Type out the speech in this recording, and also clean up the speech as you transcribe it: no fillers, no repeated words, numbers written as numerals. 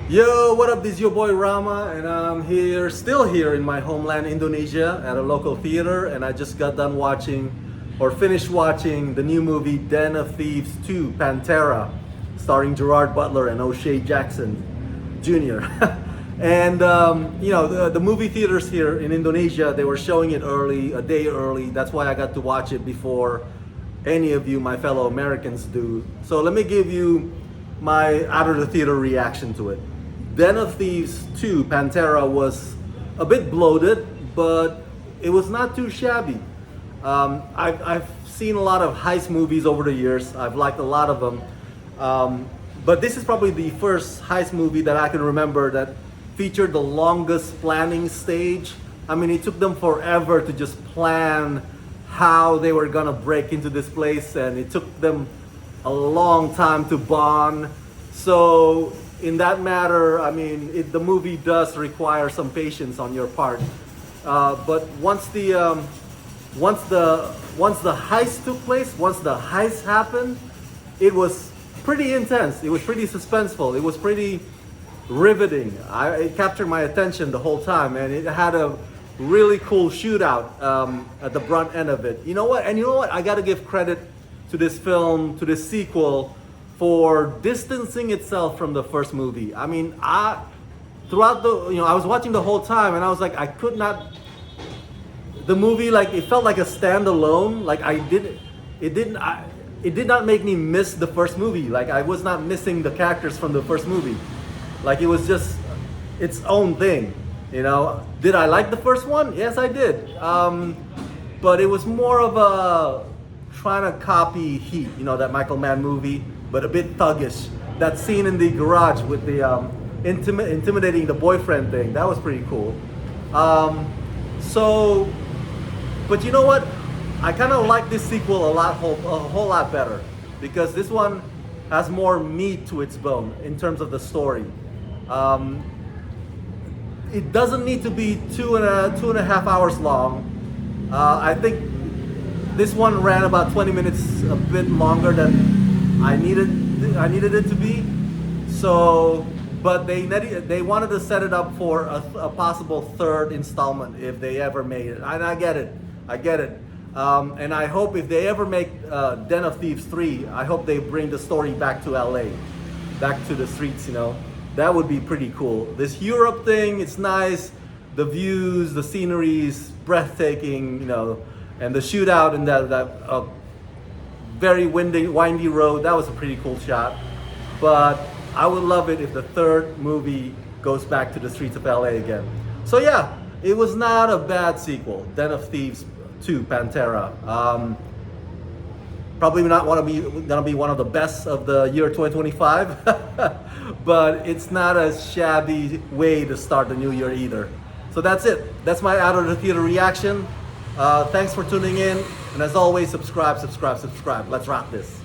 Yo, what up? This is your boy Rama, and I'm here, still here in my homeland, Indonesia, at a local theater. And I just got done watching, or finished watching, the new movie Den of Thieves 2, Pantera, starring Gerard Butler and O'Shea Jackson Jr. And the movie theaters here in Indonesia, they were showing it early, a day early. That's why I got to watch it before any of you, my fellow Americans, do. So let me give you my out of the theater reaction to it. Den of Thieves 2, Pantera, was a bit bloated, but it was not too shabby. I've seen a lot of heist movies over the years. I've liked a lot of them. But this is probably the first heist movie that I can remember that featured the longest planning stage. I mean, it took them forever to just plan how they were gonna break into this place, and it took them a long time to bond. So in that matter, I mean, the movie does require some patience on your part. But once the heist took place, once the heist happened, it was pretty intense. It was pretty suspenseful. It was pretty riveting. It captured my attention the whole time, and it had a really cool shootout at the front end of it. You know what? And you know what? I got to give credit to this film, to this sequel, for distancing itself from the first movie. I mean, I was watching the whole time, and I was like, I could not. The movie, like, it felt like a standalone. Like it did not make me miss the first movie. Like, I was not missing the characters from the first movie. Like, it was just its own thing. You know, did I like the first one? Yes, I did. But it was more of a trying to copy Heat, you know, that Michael Mann movie, but a bit thuggish. That scene in the garage with the intimidating the boyfriend thing, that was pretty cool. But you know what? I kind of like this sequel a whole lot better, because this one has more meat to its bone in terms of the story. It doesn't need to be two and a half hours long. I think this one ran about 20 minutes, a bit longer than I needed it to be. So, but they wanted to set it up for a possible third installment if they ever made it. And I get it. And I hope if they ever make Den of Thieves 3, I hope they bring the story back to LA, back to the streets, you know. That would be pretty cool. This Europe thing, it's nice. The views, the sceneries, breathtaking, you know, and the shootout in that very windy road, that was a pretty cool shot. But I would love it if the third movie goes back to the streets of LA again. So yeah, it was not a bad sequel, Den of Thieves 2, Pantera. Probably not gonna be one of the best of the year 2025, but it's not a shabby way to start the new year either. So that's it. That's my out of the theater reaction. Thanks for tuning in, and as always, subscribe. Let's rock this.